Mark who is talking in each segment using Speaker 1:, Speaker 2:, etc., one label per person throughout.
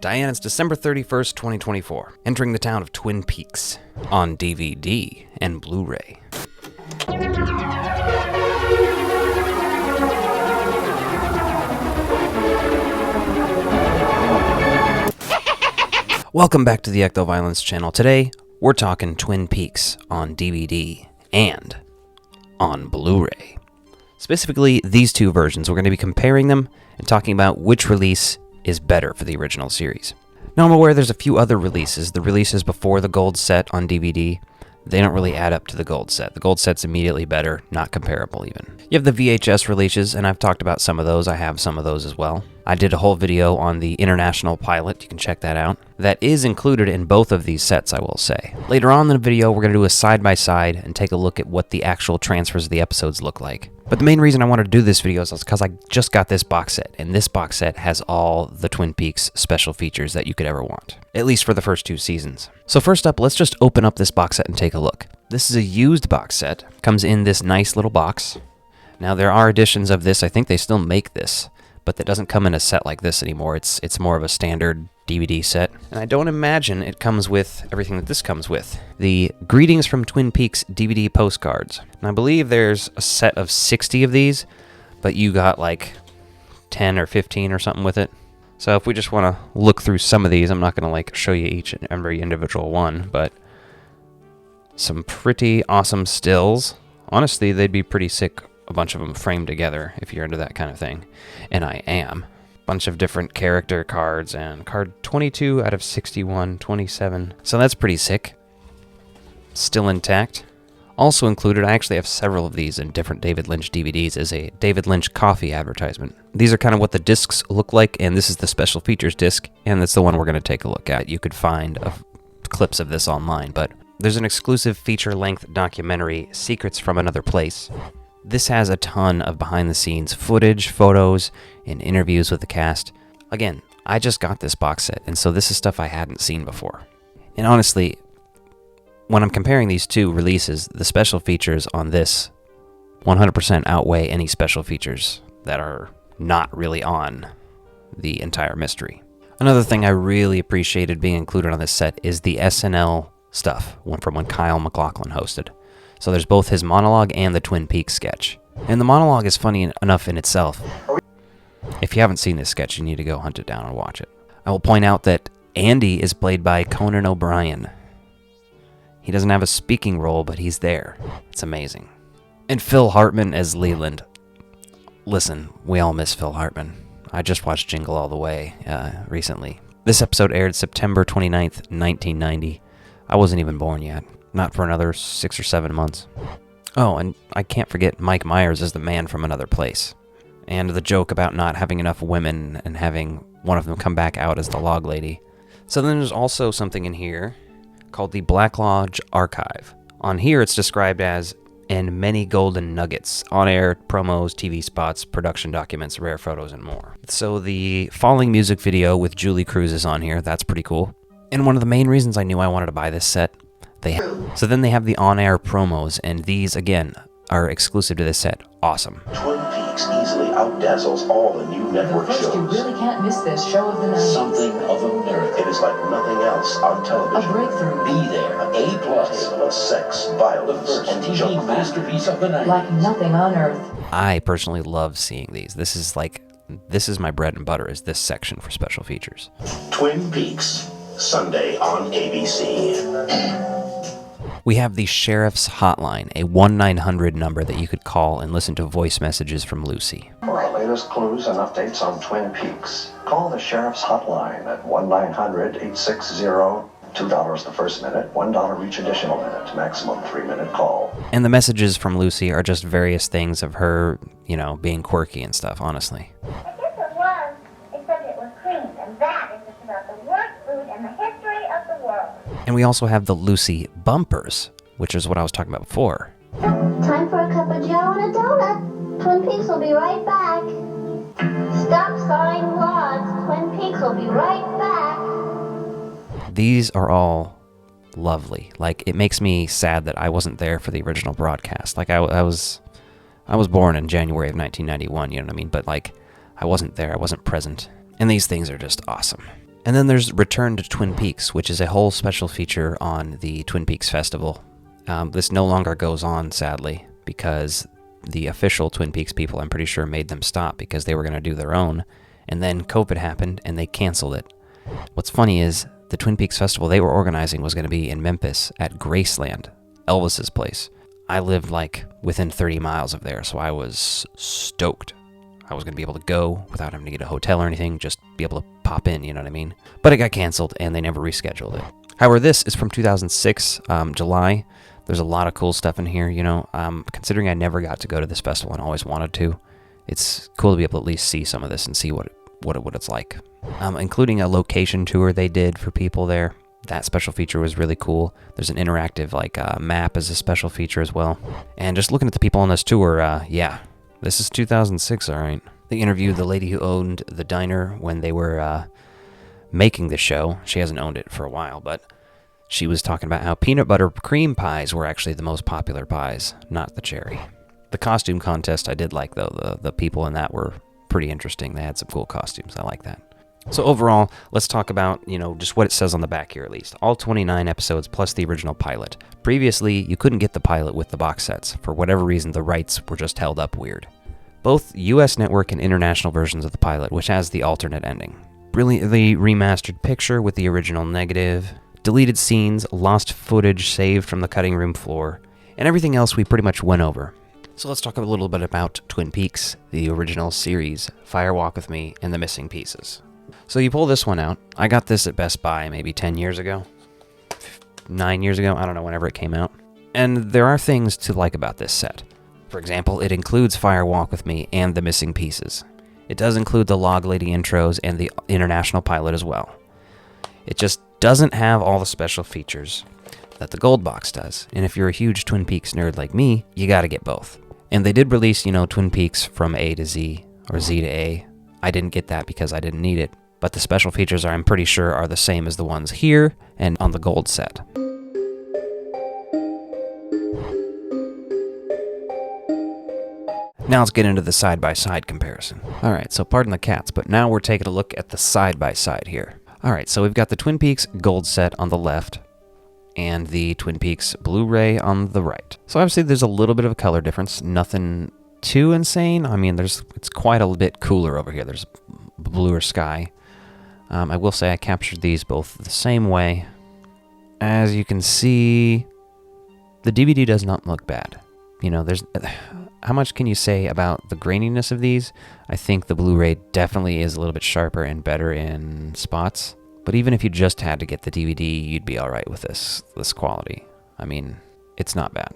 Speaker 1: Diana's December 31st, 2024, entering the town of Twin Peaks on DVD and Blu-ray. Welcome back to the Ecto-Violence channel. Today, we're talking Twin Peaks on DVD and on Blu-ray. Specifically, these two versions. We're going to be comparing them and talking about which release is better for the original series. Now, I'm aware there's a few other releases. The releases before the gold set on DVD, they don't really add up to the gold set. The gold set's immediately better, not comparable even. You have the VHS releases, and I've talked about some of those. I have some of those as well. I did a whole video on the international pilot. You can check that out. That is included in both of these sets, I will say. Later on in the video, we're going to do a side-by-side and take a look at what the actual transfers of the episodes look like. But the main reason I wanted to do this video is because I just got this box set, and this box set has all the Twin Peaks special features that you could ever want, at least for the first two seasons. So first up, let's just open up this box set and take a look. This is a used box set. Comes in this nice little box. Now, there are editions of this. I think they still make this, but that doesn't come in a set like this anymore. It's more of a standard DVD set. And I don't imagine it comes with everything that this comes with. The Greetings from Twin Peaks DVD postcards. And I believe there's a set of 60 of these, but you got like 10 or 15 or something with it. So if we just want to look through some of these, I'm not going to like show you each and every individual one, but some pretty awesome stills. Honestly, they'd be pretty sick, a bunch of them framed together, if you're into that kind of thing. And I am. Bunch of different character cards, and card 22 out of 61, 27. So that's pretty sick. Still intact. Also included, I actually have several of these in different David Lynch DVDs, is a David Lynch coffee advertisement. These are kind of what the discs look like, and this is the special features disc, and that's the one we're going to take a look at. You could find clips of this online, but there's an exclusive feature-length documentary, Secrets from Another Place. This has a ton of behind-the-scenes footage, photos, and interviews with the cast. Again, I just got this box set, and so this is stuff I hadn't seen before. And honestly, when I'm comparing these two releases, the special features on this 100% outweigh any special features that are not really on the entire mystery. Another thing I really appreciated being included on this set is the SNL stuff from when Kyle MacLachlan hosted. So there's both his monologue and the Twin Peaks sketch. And the monologue is funny enough in itself. If you haven't seen this sketch, you need to go hunt it down and watch it. I will point out that Andy is played by Conan O'Brien. He doesn't have a speaking role, but he's there. It's amazing. And Phil Hartman as Leland. Listen, we all miss Phil Hartman. I just watched Jingle All the Way recently. This episode aired September 29th, 1990. I wasn't even born yet. Not for another 6 or 7 months. Oh, and I can't forget Mike Myers as the man from Another Place. And the joke about not having enough women and having one of them come back out as the log lady. So then there's also something in here called the Black Lodge Archive. On here it's described as "and many golden nuggets, on-air promos, TV spots, production documents, rare photos, and more." So the Falling music video with Julie Cruz is on here. That's pretty cool. And one of the main reasons I knew I wanted to buy this set, so then they have the on-air promos, and these, again, are exclusive to this set. Awesome.
Speaker 2: Twin Peaks easily outdazzles all the new network shows.
Speaker 3: You really can't miss this show of the night.
Speaker 2: Something of America. It is like nothing else on television.
Speaker 3: A breakthrough.
Speaker 2: Be there. A+ sex, violence, and TV masterpiece of the night.
Speaker 3: Like nothing on earth.
Speaker 1: I personally love seeing these. This is my bread and butter, is this section for special features.
Speaker 2: Twin Peaks, Sunday on ABC.
Speaker 1: We have the Sheriff's Hotline, a 1-900 number that you could call and listen to voice messages from Lucy.
Speaker 4: For our latest clues and updates on Twin Peaks, call the Sheriff's Hotline at 1-900-860, $2 the first minute, $1 each additional minute, maximum 3-minute call.
Speaker 1: And the messages from Lucy are just various things of her, being quirky and stuff, honestly.
Speaker 5: I guess it was, except it was creamed, and that is just about the worst food in the history of the world.
Speaker 1: And we also have the Lucy bumpers, which is what I was talking about before.
Speaker 5: Time for a cup of joe and a donut. Twin Peaks will be right back. Stop sign lots. Twin Peaks will be right back.
Speaker 1: These are all lovely. Like, it makes me sad that I wasn't there for the original broadcast. Like, I was born in January of 1991, you know what I mean? But, like, I wasn't there. I wasn't present. And these things are just awesome. And then there's Return to Twin Peaks, which is a whole special feature on the Twin Peaks Festival. This no longer goes on, sadly, because the official Twin Peaks people, I'm pretty sure, made them stop because they were going to do their own. And then COVID happened, and they canceled it. What's funny is the Twin Peaks Festival they were organizing was going to be in Memphis at Graceland, Elvis's place. I lived like within 30 miles of there, so I was stoked. I was going to be able to go without having to get a hotel or anything, just be able to pop in, you know what I mean? But it got canceled, and they never rescheduled it. However, this is from 2006, July. There's a lot of cool stuff in here, you know. Considering I never got to go to this festival and always wanted to, it's cool to be able to at least see some of this and see what it's like. Including a location tour they did for people there. That special feature was really cool. There's an interactive map as a special feature as well. And just looking at the people on this tour, yeah, this is 2006, all right. They interviewed the lady who owned the diner when they were making the show. She hasn't owned it for a while, but she was talking about how peanut butter cream pies were actually the most popular pies, not the cherry. The costume contest I did like, though. The people in that were pretty interesting. They had some cool costumes. I like that. So overall, let's talk about, just what it says on the back here at least. All 29 episodes plus the original pilot. Previously, you couldn't get the pilot with the box sets. For whatever reason, the rights were just held up weird. Both US network and international versions of the pilot, which has the alternate ending. Brilliantly remastered picture with the original negative. Deleted scenes, lost footage saved from the cutting room floor. And everything else we pretty much went over. So let's talk a little bit about Twin Peaks, the original series, Fire Walk with Me, and the missing pieces. So you pull this one out. I got this at Best Buy maybe 10 years ago, 9 years ago, I don't know, whenever it came out. And there are things to like about this set. For example, it includes Fire Walk with Me and the missing pieces. It does include the Log Lady intros and the international pilot as well. It just doesn't have all the special features that the gold box does. And if you're a huge Twin Peaks nerd like me, you gotta get both. And they did release, Twin Peaks from A to Z, or Z to A. I didn't get that because I didn't need it. But the special features, I'm pretty sure, are the same as the ones here and on the gold set. Now let's get into the side-by-side comparison. Alright, so pardon the cats, but now we're taking a look at the side-by-side here. Alright, so we've got the Twin Peaks gold set on the left, and the Twin Peaks Blu-ray on the right. So obviously there's a little bit of a color difference, nothing too insane. I mean, it's quite a bit cooler over here. There's bluer sky. I will say I captured these both the same way. As you can see, the DVD does not look bad. How much can you say about the graininess of these? I think the Blu-ray definitely is a little bit sharper and better in spots. But even if you just had to get the DVD, you'd be alright with this quality. I mean, it's not bad,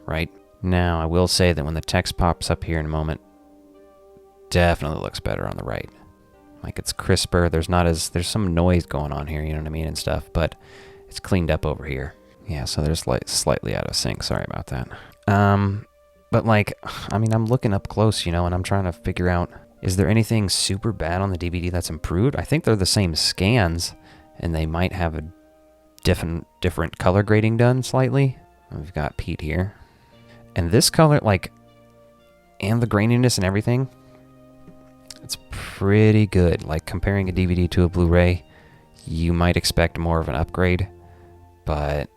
Speaker 1: right? Now, I will say that when the text pops up here in a moment, definitely looks better on the right. Like, it's crisper, there's some noise going on here, you know what I mean, and stuff, but it's cleaned up over here. Yeah, so there's slightly out of sync, sorry about that. But I'm looking up close, and I'm trying to figure out, is there anything super bad on the DVD that's improved? I think they're the same scans, and they might have a different color grading done slightly. We've got Pete here. And this color, and the graininess and everything, it's pretty good. Like, comparing a DVD to a Blu-ray, you might expect more of an upgrade, but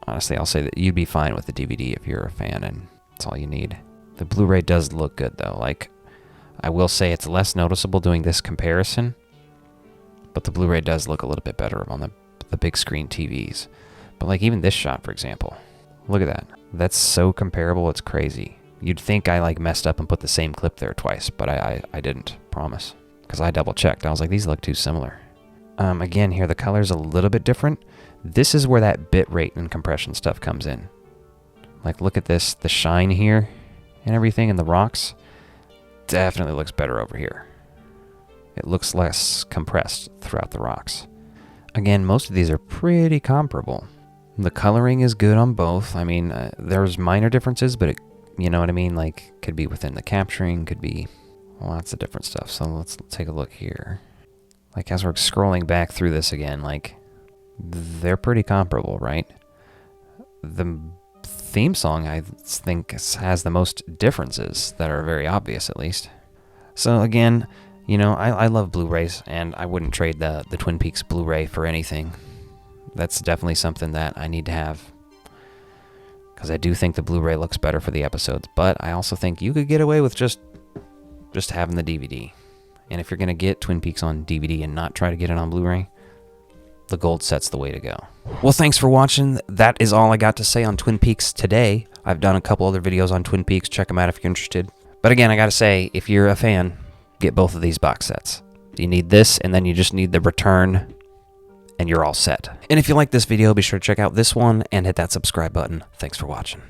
Speaker 1: honestly, I'll say that you'd be fine with the DVD if you're a fan, and that's all you need. The Blu-ray does look good, though. I will say it's less noticeable doing this comparison, but the Blu-ray does look a little bit better on the big screen TVs. But even this shot, for example, look at that. That's so comparable, it's crazy. You'd think I messed up and put the same clip there twice, but I didn't, promise. Because I double checked. I was like, these look too similar. Again, here the color's a little bit different. This is where that bit rate and compression stuff comes in. Look at this, the shine here and everything, and the rocks. Definitely looks better over here. It looks less compressed throughout the rocks. Again, most of these are pretty comparable. The coloring is good on both. I mean, there's minor differences, but it, you know what I mean? Could be within the capturing, could be lots of different stuff. So let's take a look here. As we're scrolling back through this again, they're pretty comparable, right? The theme song, I think, has the most differences that are very obvious, at least. So again, You know, I love Blu-rays, and I wouldn't trade the Twin Peaks Blu-ray for anything. That's definitely something that I need to have, because I do think the Blu-ray looks better for the episodes, but I also think you could get away with just having the DVD. And if you're going to get Twin Peaks on DVD and not try to get it on Blu-ray, the gold set's the way to go. Well, thanks for watching. That is all I got to say on Twin Peaks today. I've done a couple other videos on Twin Peaks. Check them out if you're interested. But again, I got to say, if you're a fan, get both of these box sets. You need this, and then you just need the return, and you're all set. And if you like this video, be sure to check out this one and hit that subscribe button. Thanks for watching.